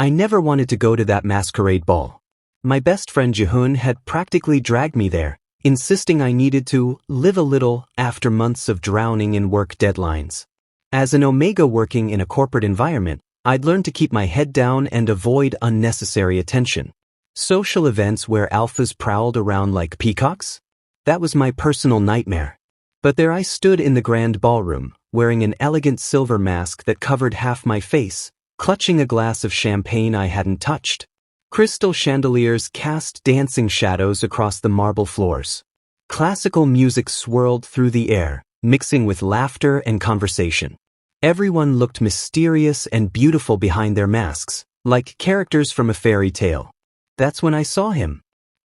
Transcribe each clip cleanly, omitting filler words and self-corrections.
I never wanted to go to that masquerade ball. My best friend Jihun had practically dragged me there, insisting I needed to live a little after months of drowning in work deadlines. As an Omega working in a corporate environment, I'd learned to keep my head down and avoid unnecessary attention. Social events where alphas prowled around like peacocks? That was my personal nightmare. But there I stood in the grand ballroom, wearing an elegant silver mask that covered half my face, clutching a glass of champagne I hadn't touched. Crystal chandeliers cast dancing shadows across the marble floors. Classical music swirled through the air, mixing with laughter and conversation. Everyone looked mysterious and beautiful behind their masks, like characters from a fairy tale. That's when I saw him.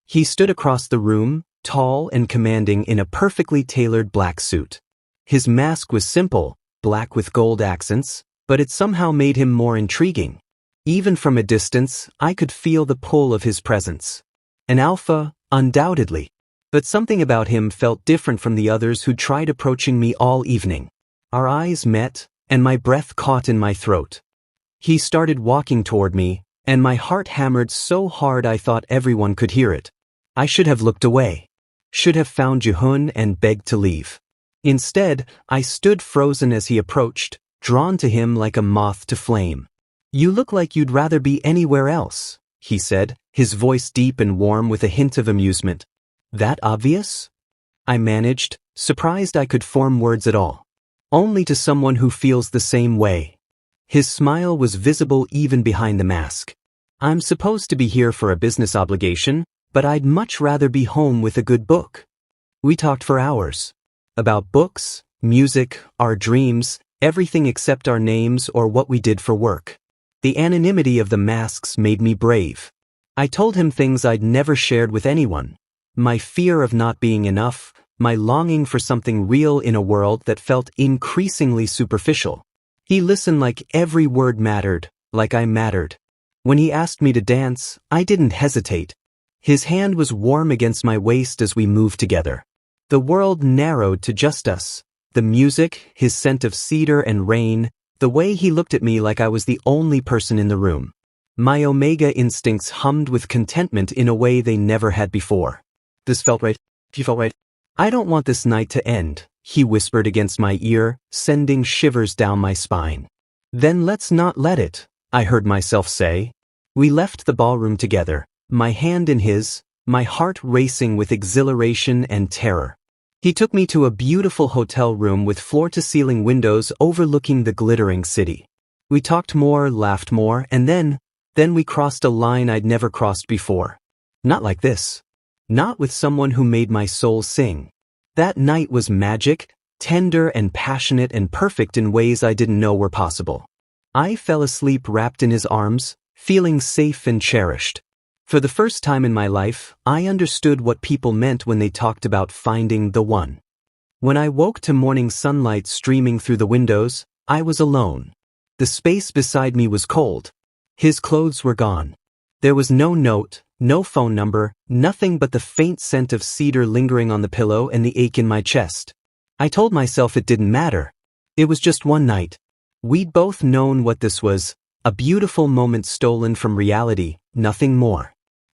He stood across the room, tall and commanding in a perfectly tailored black suit. His mask was simple, black with gold accents, but it somehow made him more intriguing. Even from a distance, I could feel the pull of his presence. An alpha, undoubtedly. But something about him felt different from the others who'd tried approaching me all evening. Our eyes met, and my breath caught in my throat. He started walking toward me, and my heart hammered so hard I thought everyone could hear it. I should have looked away. Should have found Jihun and begged to leave. Instead, I stood frozen as he approached, drawn to him like a moth to flame. "You look like you'd rather be anywhere else," he said, his voice deep and warm with a hint of amusement. "That obvious?" I managed, surprised I could form words at all. "Only to someone who feels the same way." His smile was visible even behind the mask. "I'm supposed to be here for a business obligation, but I'd much rather be home with a good book." We talked for hours. About books, music, our dreams, everything except our names or what we did for work. The anonymity of the masks made me brave. I told him things I'd never shared with anyone. My fear of not being enough, my longing for something real in a world that felt increasingly superficial. He listened like every word mattered, like I mattered. When he asked me to dance, I didn't hesitate. His hand was warm against my waist as we moved together. The world narrowed to just us. The music, his scent of cedar and rain, the way he looked at me like I was the only person in the room. My Omega instincts hummed with contentment in a way they never had before. "This felt right. You felt right." "I don't want this night to end," he whispered against my ear, sending shivers down my spine. "Then let's not let it," I heard myself say. We left the ballroom together, my hand in his, my heart racing with exhilaration and terror. He took me to a beautiful hotel room with floor-to-ceiling windows overlooking the glittering city. We talked more, laughed more, and then we crossed a line I'd never crossed before. Not like this. Not with someone who made my soul sing. That night was magic, tender and passionate and perfect in ways I didn't know were possible. I fell asleep wrapped in his arms, feeling safe and cherished. For the first time in my life, I understood what people meant when they talked about finding the one. When I woke to morning sunlight streaming through the windows, I was alone. The space beside me was cold. His clothes were gone. There was no note, no phone number, nothing but the faint scent of cedar lingering on the pillow and the ache in my chest. I told myself it didn't matter. It was just one night. We'd both known what this was, a beautiful moment stolen from reality, nothing more.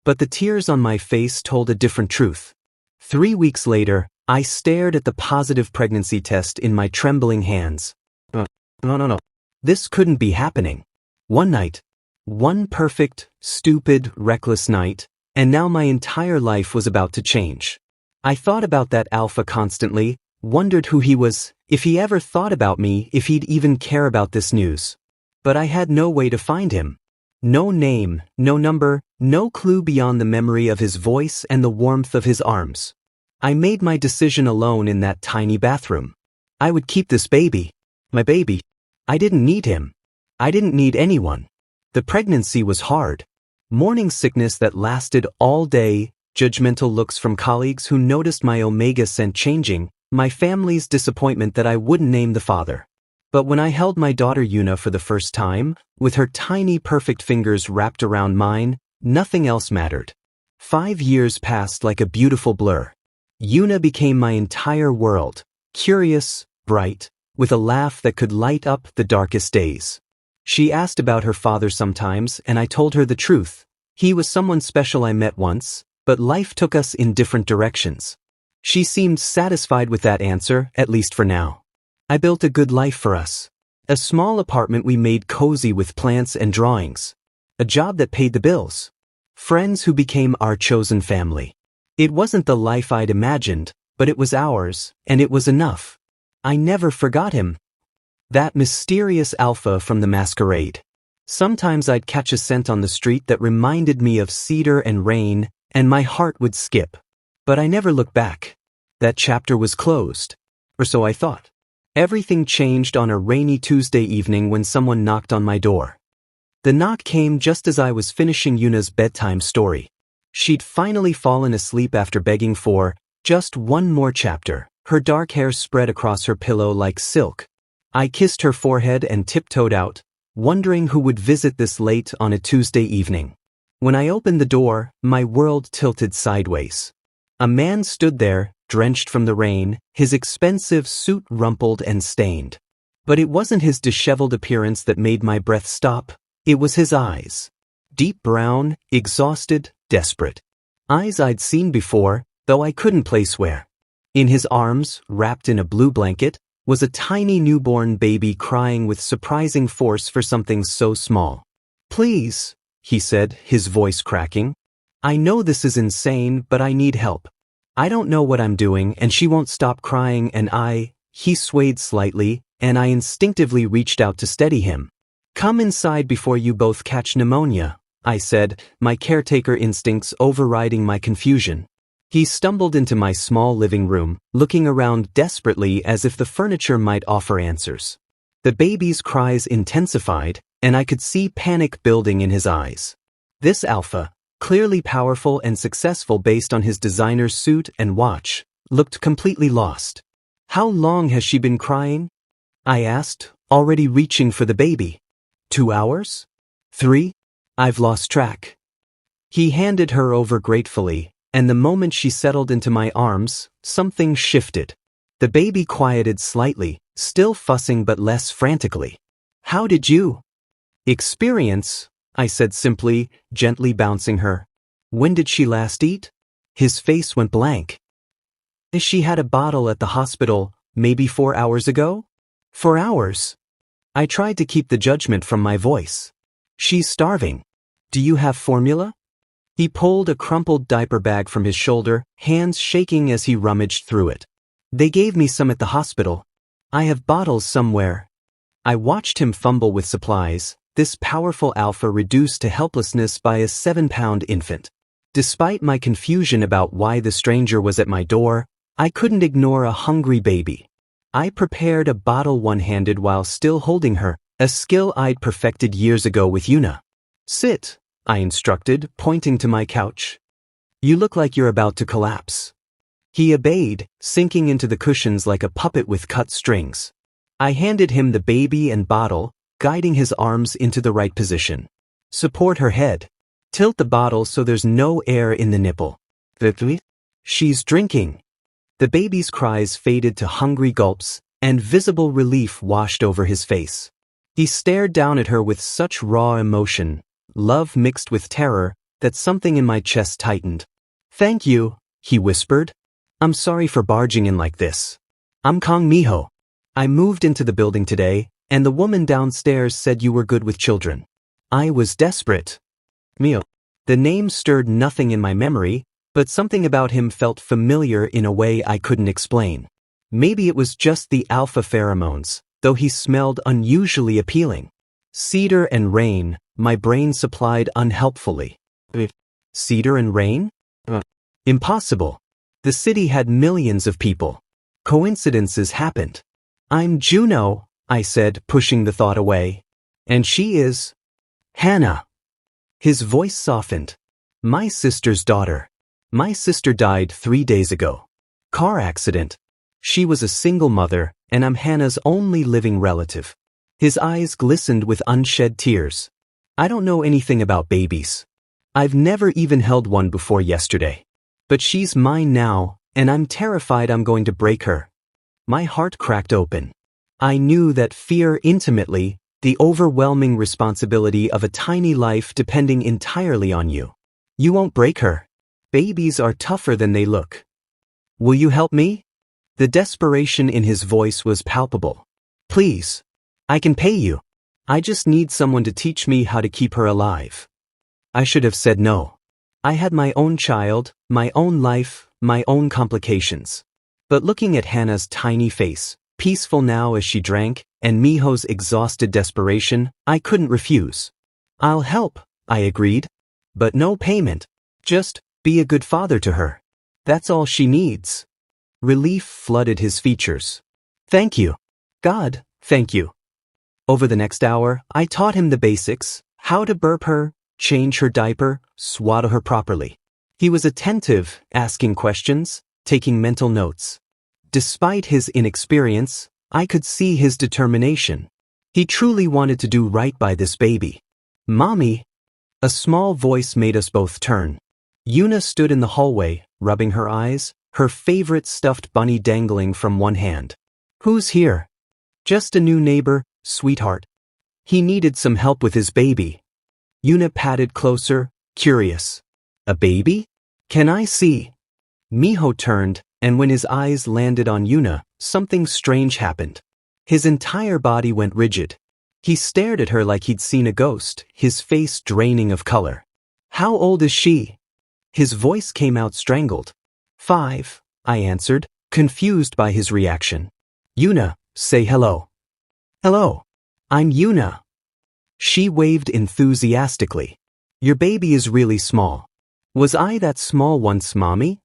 But the tears on my face told a different truth. 3 weeks later, I stared at the positive pregnancy test in my trembling hands. No. This couldn't be happening. One night. One perfect, stupid, reckless night, and now my entire life was about to change. I thought about that alpha constantly, wondered who he was, if he ever thought about me, if he'd even care about this news. But I had no way to find him. No name, no number, no clue beyond the memory of his voice and the warmth of his arms. I made my decision alone in that tiny bathroom. I would keep this baby. My baby. I didn't need him. I didn't need anyone. The pregnancy was hard. Morning sickness that lasted all day, judgmental looks from colleagues who noticed my Omega scent changing, my family's disappointment that I wouldn't name the father. But when I held my daughter Yuna for the first time, with her tiny perfect fingers wrapped around mine, nothing else mattered. 5 years passed like a beautiful blur. Yuna became my entire world, curious, bright, with a laugh that could light up the darkest days. She asked about her father sometimes, and I told her the truth. He was someone special I met once, but life took us in different directions. She seemed satisfied with that answer, at least for now. I built a good life for us. A small apartment we made cozy with plants and drawings. A job that paid the bills. Friends who became our chosen family. It wasn't the life I'd imagined, but it was ours, and it was enough. I never forgot him. That mysterious alpha from the Masquerade. Sometimes I'd catch a scent on the street that reminded me of cedar and rain, and my heart would skip. But I never looked back. That chapter was closed. Or so I thought. Everything changed on a rainy Tuesday evening when someone knocked on my door. The knock came just as I was finishing Yuna's bedtime story. She'd finally fallen asleep after begging for just one more chapter, her dark hair spread across her pillow like silk. I kissed her forehead and tiptoed out, wondering who would visit this late on a Tuesday evening. When I opened the door, my world tilted sideways. A man stood there, drenched from the rain, his expensive suit rumpled and stained. But it wasn't his disheveled appearance that made my breath stop, it was his eyes. Deep brown, exhausted, desperate. Eyes I'd seen before, though I couldn't place where. In his arms, wrapped in a blue blanket, was a tiny newborn baby crying with surprising force for something so small. "Please," he said, his voice cracking. "I know this is insane, but I need help. I don't know what I'm doing, and she won't stop crying, and He swayed slightly, and I instinctively reached out to steady him. "Come inside before you both catch pneumonia," I said, my caretaker instincts overriding my confusion. He stumbled into my small living room, looking around desperately as if the furniture might offer answers. The baby's cries intensified, and I could see panic building in his eyes. This alpha, clearly powerful and successful based on his designer's suit and watch, looked completely lost. "How long has she been crying?" I asked, already reaching for the baby. 2 hours? 3? I've lost track. He handed her over gratefully, and the moment she settled into my arms, something shifted. The baby quieted slightly, still fussing but less frantically. "How did you experience?" I said simply, gently bouncing her. "When did she last eat?" His face went blank. "She had a bottle at the hospital, maybe 4 hours ago?" 4 hours? I tried to keep the judgment from my voice. "She's starving. Do you have formula?" He pulled a crumpled diaper bag from his shoulder, hands shaking as he rummaged through it. "They gave me some at the hospital. I have bottles somewhere." I watched him fumble with supplies, this powerful alpha reduced to helplessness by a 7-pound infant. Despite my confusion about why the stranger was at my door, I couldn't ignore a hungry baby. I prepared a bottle one-handed while still holding her, a skill I'd perfected years ago with Yuna. "Sit," I instructed, pointing to my couch. "You look like you're about to collapse." He obeyed, sinking into the cushions like a puppet with cut strings. I handed him the baby and bottle, guiding his arms into the right position. "Support her head. Tilt the bottle so there's no air in the nipple." "She's drinking." The baby's cries faded to hungry gulps, and visible relief washed over his face. He stared down at her with such raw emotion, love mixed with terror, that something in my chest tightened. "Thank you," he whispered. "I'm sorry for barging in like this. I'm Kong Miho. I moved into the building today, and the woman downstairs said you were good with children. I was desperate." Mio. The name stirred nothing in my memory, but something about him felt familiar in a way I couldn't explain. Maybe it was just the alpha pheromones, though he smelled unusually appealing. Cedar and rain, my brain supplied unhelpfully. Cedar and rain? Impossible. The city had millions of people. Coincidences happened. "I'm Juno," I said, pushing the thought away. "And she is Hannah." His voice softened. "My sister's daughter. My sister died 3 days ago. Car accident. She was a single mother, and I'm Hannah's only living relative." His eyes glistened with unshed tears. "I don't know anything about babies. I've never even held one before yesterday. But she's mine now, and I'm terrified I'm going to break her." My heart cracked open. I knew that fear intimately, The overwhelming responsibility of a tiny life depending entirely on you. You won't break her. Babies are tougher than they look. Will you help me? The desperation in his voice was palpable. Please. I can pay you. I just need someone to teach me how to keep her alive. I should have said no. I had my own child, my own life, my own complications. But looking at Hannah's tiny face, peaceful now as she drank, and Miho's exhausted desperation, I couldn't refuse. I'll help, I agreed. But no payment. Just be a good father to her. That's all she needs. Relief flooded his features. Thank you. God, thank you. Over the next hour, I taught him the basics, how to burp her, change her diaper, swaddle her properly. He was attentive, asking questions, taking mental notes. Despite his inexperience, I could see his determination. He truly wanted to do right by this baby. Mommy! A small voice made us both turn. Yuna stood in the hallway, rubbing her eyes, her favorite stuffed bunny dangling from one hand. Who's here? Just a new neighbor, sweetheart. He needed some help with his baby. Yuna patted closer, curious. A baby? Can I see? Miho turned, and when his eyes landed on Yuna, something strange happened. His entire body went rigid. He stared at her like he'd seen a ghost, his face draining of color. How old is she? His voice came out strangled. 5, I answered, confused by his reaction. Yuna, say hello. Hello. I'm Yuna. She waved enthusiastically. Your baby is really small. Was I that small once, Mommy?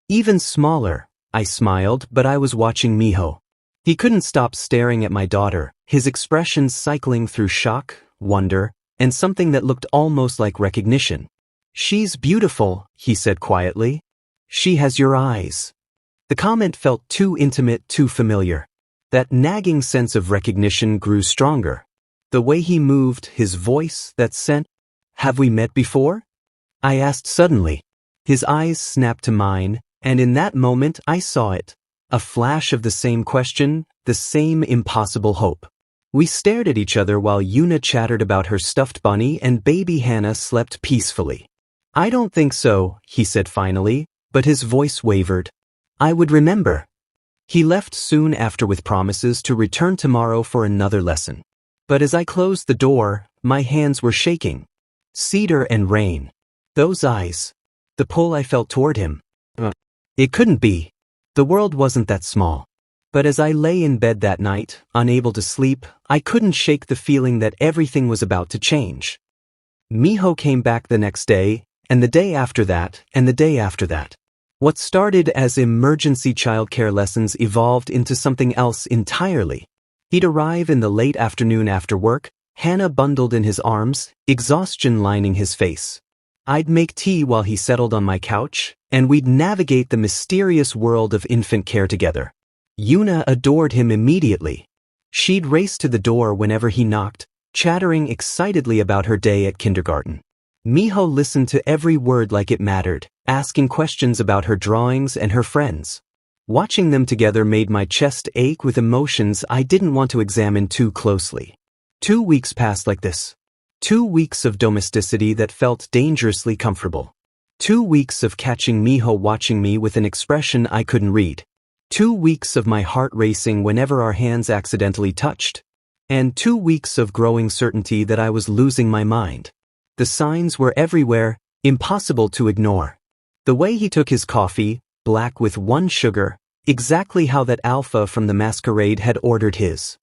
Even smaller, I smiled, but I was watching Miho. He couldn't stop staring at my daughter, his expressions cycling through shock, wonder, and something that looked almost like recognition. She's beautiful, he said quietly. She has your eyes. The comment felt too intimate, too familiar. That nagging sense of recognition grew stronger. The way he moved, his voice, that scent. Have we met before? I asked suddenly. His eyes snapped to mine, and in that moment I saw it. A flash of the same question, the same impossible hope. We stared at each other while Yuna chattered about her stuffed bunny and baby Hannah slept peacefully. I don't think so, he said finally, but his voice wavered. I would remember. He left soon after with promises to return tomorrow for another lesson. But as I closed the door, my hands were shaking. Cedar and rain. Those eyes. The pull I felt toward him. It couldn't be. The world wasn't that small. But as I lay in bed that night, unable to sleep, I couldn't shake the feeling that everything was about to change. Miho came back the next day, and the day after that, and the day after that. What started as emergency childcare lessons evolved into something else entirely. He'd arrive in the late afternoon after work, Hannah bundled in his arms, exhaustion lining his face. I'd make tea while he settled on my couch, and we'd navigate the mysterious world of infant care together. Yuna adored him immediately. She'd race to the door whenever he knocked, chattering excitedly about her day at kindergarten. Miho listened to every word like it mattered, asking questions about her drawings and her friends. Watching them together made my chest ache with emotions I didn't want to examine too closely. 2 weeks passed like this. 2 weeks of domesticity that felt dangerously comfortable. 2 weeks of catching Miho watching me with an expression I couldn't read. 2 weeks of my heart racing whenever our hands accidentally touched. And 2 weeks of growing certainty that I was losing my mind. The signs were everywhere, impossible to ignore. The way he took his coffee, black with 1 sugar, exactly how that alpha from the Masquerade had ordered his.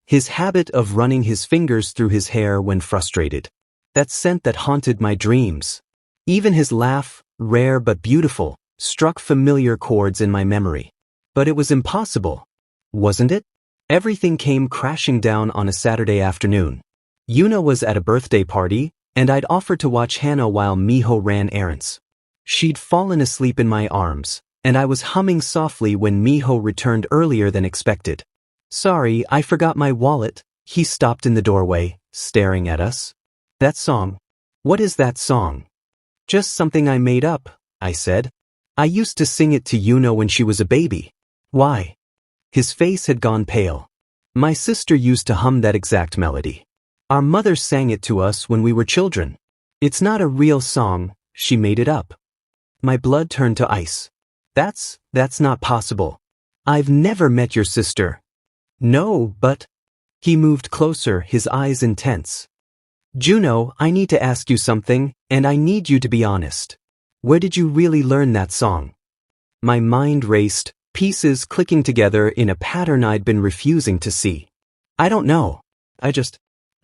His habit of running his fingers through his hair when frustrated. That scent that haunted my dreams. Even his laugh, rare but beautiful, struck familiar chords in my memory. But it was impossible. Wasn't it? Everything came crashing down on a Saturday afternoon. Yuna was at a birthday party, and I'd offered to watch Hannah while Miho ran errands. She'd fallen asleep in my arms, and I was humming softly when Miho returned earlier than expected. Sorry, I forgot my wallet. He stopped in the doorway, staring at us. That song. What is that song? Just something I made up, I said. I used to sing it to Yuna when she was a baby. Why? His face had gone pale. My sister used to hum that exact melody. Our mother sang it to us when we were children. It's not a real song, she made it up. My blood turned to ice. That's not possible. I've never met your sister. No, but... He moved closer, his eyes intense. Juno, I need to ask you something, and I need you to be honest. Where did you really learn that song? My mind raced, pieces clicking together in a pattern I'd been refusing to see. I don't know.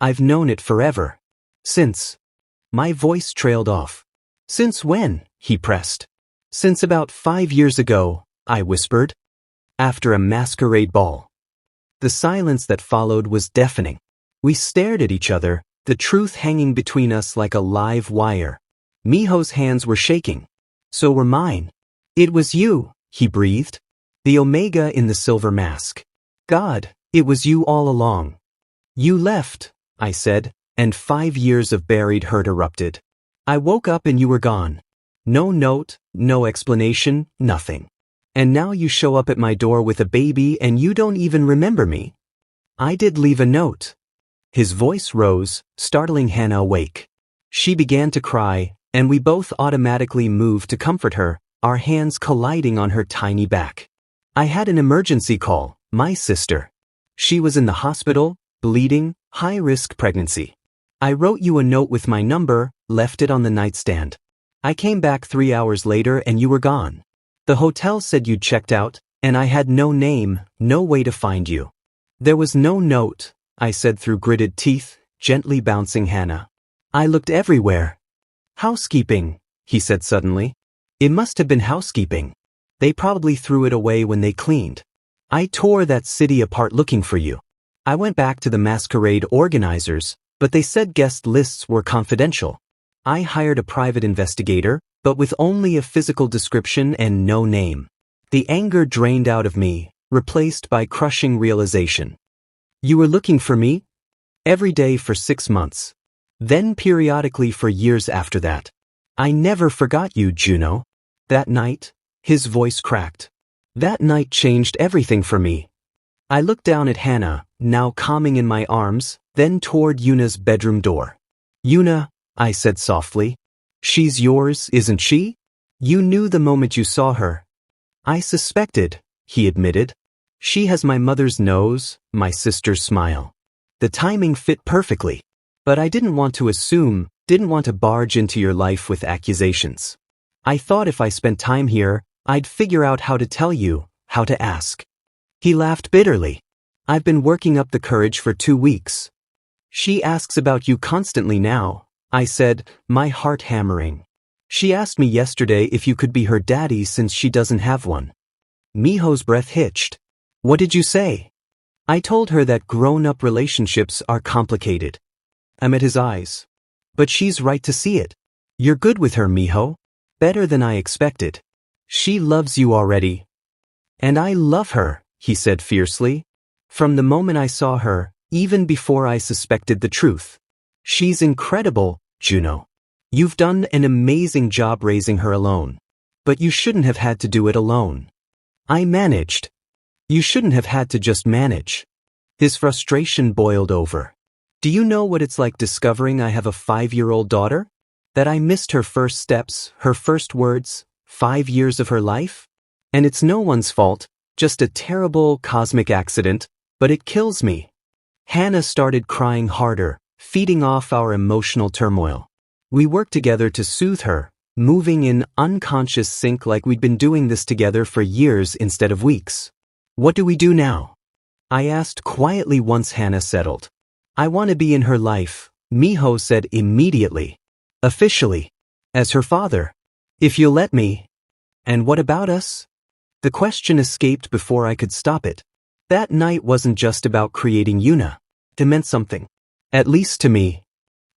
I've known it forever. Since. My voice trailed off. Since when? He pressed. Since about 5 years ago, I whispered. After a masquerade ball. The silence that followed was deafening. We stared at each other, the truth hanging between us like a live wire. Miho's hands were shaking. So were mine. It was you, he breathed. The Omega in the silver mask. God, it was you all along. You left, I said, and 5 years of buried hurt erupted. I woke up and you were gone. No note, no explanation, nothing. And now you show up at my door with a baby and you don't even remember me. I did leave a note. His voice rose, startling Hannah awake. She began to cry, and we both automatically moved to comfort her, our hands colliding on her tiny back. I had an emergency call, my sister. She was in the hospital, bleeding, high-risk pregnancy. I wrote you a note with my number, left it on the nightstand. I came back 3 hours later and you were gone. The hotel said you'd checked out, and I had no name, no way to find you. There was no note, I said through gritted teeth, gently bouncing Hannah. I looked everywhere. Housekeeping, he said suddenly. It must have been housekeeping. They probably threw it away when they cleaned. I tore that city apart looking for you. I went back to the Masquerade organizers, but they said guest lists were confidential. I hired a private investigator, but with only a physical description and no name. The anger drained out of me, replaced by crushing realization. You were looking for me? Every day for 6 months. Then periodically for years after that. I never forgot you, Juno. That night, his voice cracked. That night changed everything for me. I looked down at Hannah, now calming in my arms, then toward Yuna's bedroom door. Yuna, I said softly. She's yours, isn't she? You knew the moment you saw her. I suspected, he admitted. She has my mother's nose, my sister's smile. The timing fit perfectly. But I didn't want to assume, didn't want to barge into your life with accusations. I thought if I spent time here, I'd figure out how to tell you, how to ask. He laughed bitterly. I've been working up the courage for 2 weeks. She asks about you constantly now, I said, my heart hammering. She asked me yesterday if you could be her daddy since she doesn't have one. Miho's breath hitched. What did you say? I told her that grown-up relationships are complicated. I met his eyes. But she's right to see it. You're good with her, Miho. Better than I expected. She loves you already. And I love her, he said fiercely. From the moment I saw her, even before I suspected the truth. She's incredible, Juno. You've done an amazing job raising her alone. But you shouldn't have had to do it alone. I managed. You shouldn't have had to just manage. His frustration boiled over. Do you know what it's like discovering I have a 5-year-old daughter? That I missed her first steps, her first words, 5 years of her life? And it's no one's fault, just a terrible cosmic accident, but it kills me. Hannah started crying harder, feeding off our emotional turmoil. We worked together to soothe her, moving in unconscious sync like we'd been doing this together for years instead of weeks. What do we do now? I asked quietly once Hannah settled. I want to be in her life, Miho said immediately. Officially. As her father. If you'll let me. And what about us? The question escaped before I could stop it. That night wasn't just about creating Yuna. It meant something. At least to me.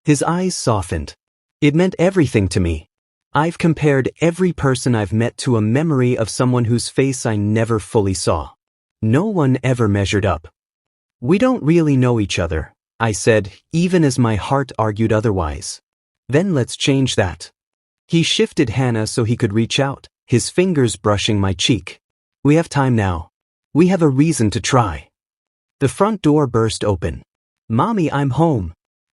His eyes softened. It meant everything to me. I've compared every person I've met to a memory of someone whose face I never fully saw. No one ever measured up. We don't really know each other, I said, even as my heart argued otherwise. Then let's change that. He shifted Hannah so he could reach out, his fingers brushing my cheek. We have time now. We have a reason to try. The front door burst open. Mommy, I'm home.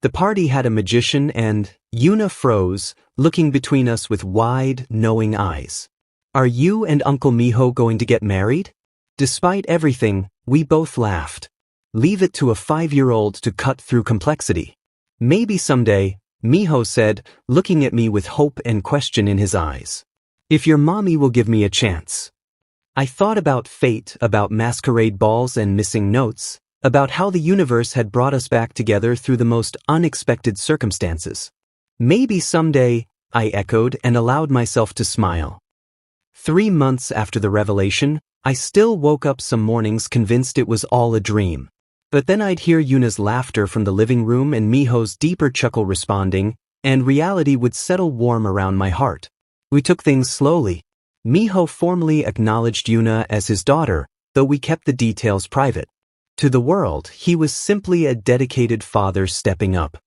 The party had a magician and Yuna froze, looking between us with wide, knowing eyes. Are you and Uncle Miho going to get married? Despite everything, we both laughed. Leave it to a 5-year-old to cut through complexity. Maybe someday, Miho said, looking at me with hope and question in his eyes. If your mommy will give me a chance. I thought about fate, about masquerade balls and missing notes, about how the universe had brought us back together through the most unexpected circumstances. Maybe someday, I echoed and allowed myself to smile. 3 months after the revelation, I still woke up some mornings convinced it was all a dream. But then I'd hear Yuna's laughter from the living room and Miho's deeper chuckle responding, and reality would settle warm around my heart. We took things slowly. Miho formally acknowledged Yuna as his daughter, though we kept the details private. To the world, he was simply a dedicated father stepping up.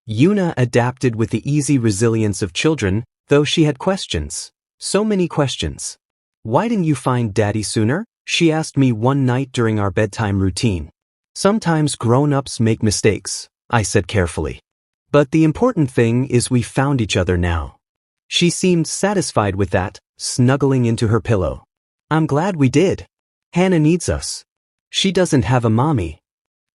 Yuna adapted with the easy resilience of children, though she had questions. So many questions. Why didn't you find Daddy sooner? She asked me one night during our bedtime routine. Sometimes grown-ups make mistakes, I said carefully. But the important thing is we found each other now. She seemed satisfied with that, snuggling into her pillow. I'm glad we did. Hannah needs us. She doesn't have a mommy.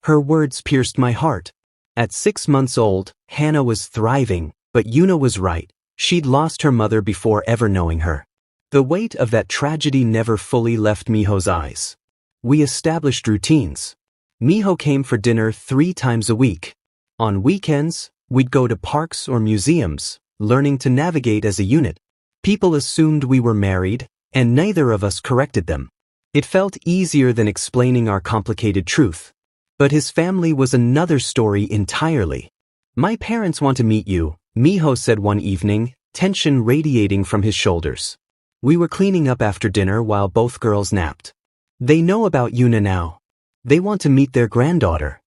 Her words pierced my heart. At 6 months old, Hannah was thriving, but Yuna was right. She'd lost her mother before ever knowing her. The weight of that tragedy never fully left Miho's eyes. We established routines. Miho came for dinner 3 times a week. On weekends, we'd go to parks or museums, learning to navigate as a unit. People assumed we were married, and neither of us corrected them. It felt easier than explaining our complicated truth. But his family was another story entirely. My parents want to meet you, Miho said one evening, tension radiating from his shoulders. We were cleaning up after dinner while both girls napped. They know about Yuna now. They want to meet their granddaughter.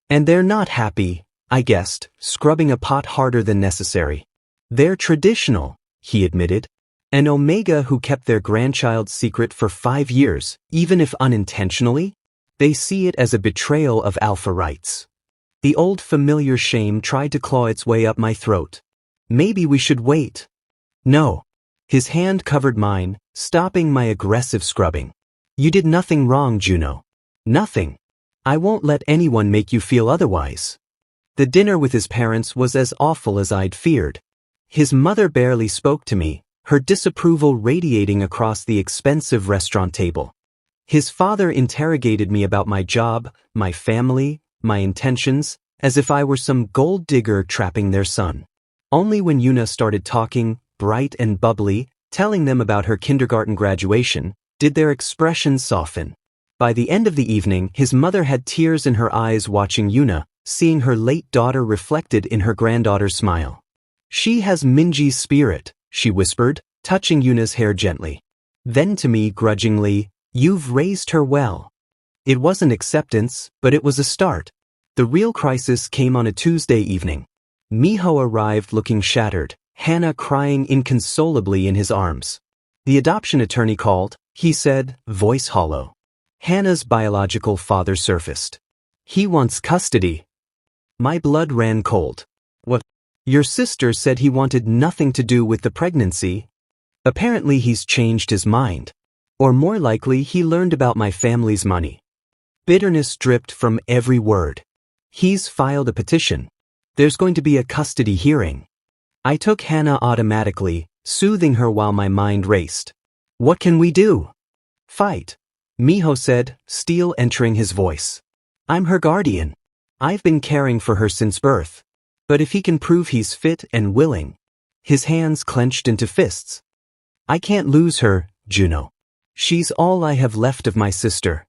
And they're not happy, I guessed, scrubbing a pot harder than necessary. They're traditional, he admitted. An Omega who kept their grandchild's secret for 5 years, even if unintentionally. They see it as a betrayal of alpha rights. The old familiar shame tried to claw its way up my throat. Maybe we should wait. No. His hand covered mine, stopping my aggressive scrubbing. You did nothing wrong, Juno. Nothing. I won't let anyone make you feel otherwise. The dinner with his parents was as awful as I'd feared. His mother barely spoke to me, her disapproval radiating across the expensive restaurant table. His father interrogated me about my job, my family, my intentions, as if I were some gold digger trapping their son. Only when Yuna started talking, bright and bubbly, telling them about her kindergarten graduation, did their expressions soften. By the end of the evening, his mother had tears in her eyes watching Yuna, seeing her late daughter reflected in her granddaughter's smile. She has Minji's spirit, she whispered, touching Yuna's hair gently. Then to me grudgingly, you've raised her well. It wasn't acceptance, but it was a start. The real crisis came on a Tuesday evening. Miho arrived looking shattered, Hannah crying inconsolably in his arms. The adoption attorney called, he said, voice hollow. Hannah's biological father surfaced. He wants custody. My blood ran cold. What? Your sister said he wanted nothing to do with the pregnancy. Apparently he's changed his mind. Or more likely he learned about my family's money. Bitterness dripped from every word. He's filed a petition. There's going to be a custody hearing. I took Hannah automatically, soothing her while my mind raced. What can we do? Fight, Miho said, steel entering his voice. I'm her guardian. I've been caring for her since birth. But if he can prove he's fit and willing. His hands clenched into fists. I can't lose her, Juno. She's all I have left of my sister.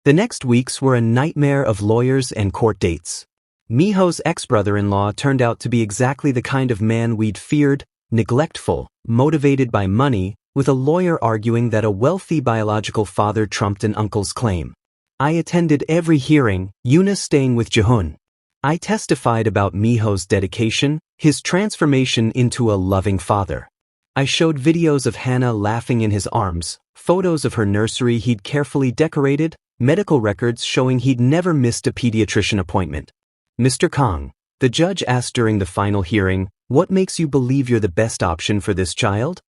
The next weeks were a nightmare of lawyers and court dates. Miho's ex-brother-in-law turned out to be exactly the kind of man we'd feared, neglectful, motivated by money, with a lawyer arguing that a wealthy biological father trumped an uncle's claim. I attended every hearing, Yuna staying with Jihun. I testified about Miho's dedication, his transformation into a loving father. I showed videos of Hannah laughing in his arms, photos of her nursery he'd carefully decorated, medical records showing he'd never missed a pediatrician appointment. Mr. Kong, The judge asked during the final hearing, "What makes you believe you're the best option for this child?"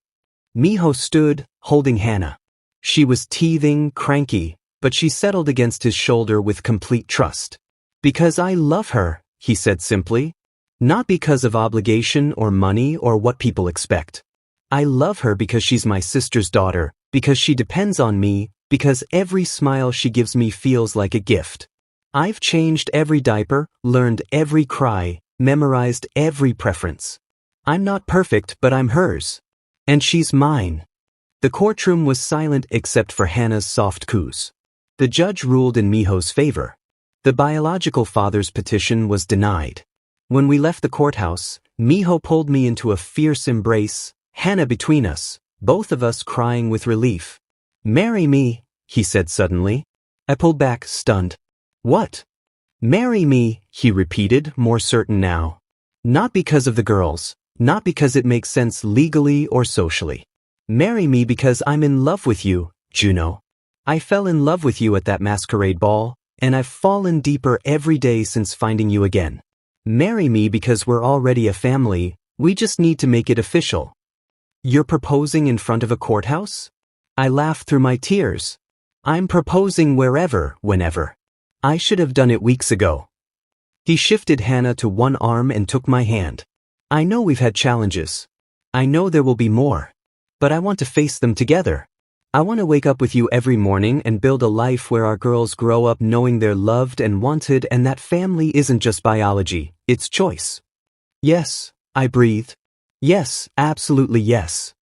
Miho stood, holding Hannah. She was teething, cranky, but she settled against his shoulder with complete trust. "Because I love her," he said simply. "Not because of obligation or money or what people expect. I love her because she's my sister's daughter, because she depends on me, because every smile she gives me feels like a gift. I've changed every diaper, learned every cry, memorized every preference. I'm not perfect, but I'm hers. And she's mine." The courtroom was silent except for Hannah's soft coos. The judge ruled in Miho's favor. The biological father's petition was denied. When we left the courthouse, Miho pulled me into a fierce embrace, Hannah between us, both of us crying with relief. "Marry me," he said suddenly. I pulled back, stunned. "What?" "Marry me," he repeated, more certain now. "Not because of the girls, not because it makes sense legally or socially. Marry me because I'm in love with you, Juno. I fell in love with you at that masquerade ball, and I've fallen deeper every day since finding you again. Marry me because we're already a family, we just need to make it official." "You're proposing in front of a courthouse?" I laughed through my tears. "I'm proposing wherever, whenever. I should have done it weeks ago." He shifted Hannah to one arm and took my hand. "I know we've had challenges. I know there will be more. But I want to face them together. I want to wake up with you every morning and build a life where our girls grow up knowing they're loved and wanted and that family isn't just biology, it's choice." "Yes," I breathed. "Yes, absolutely yes."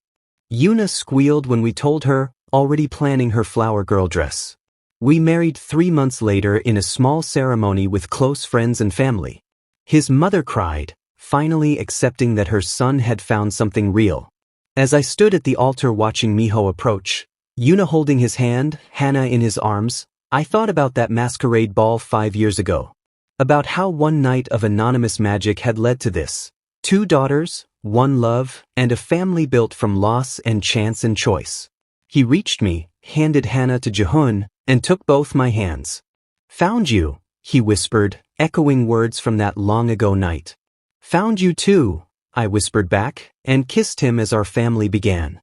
Yuna squealed when we told her, already planning her flower girl dress. We married 3 months later in a small ceremony with close friends and family. His mother cried, finally accepting that her son had found something real. As I stood at the altar watching Miho approach, Yuna holding his hand, Hannah in his arms, I thought about that masquerade ball 5 years ago. About how one night of anonymous magic had led to this. 2 daughters, 1 love, and a family built from loss and chance and choice. He reached me, handed Hannah to Jehun, and took both my hands. "Found you," he whispered, echoing words from that long ago night. "Found you too," I whispered back, and kissed him as our family began.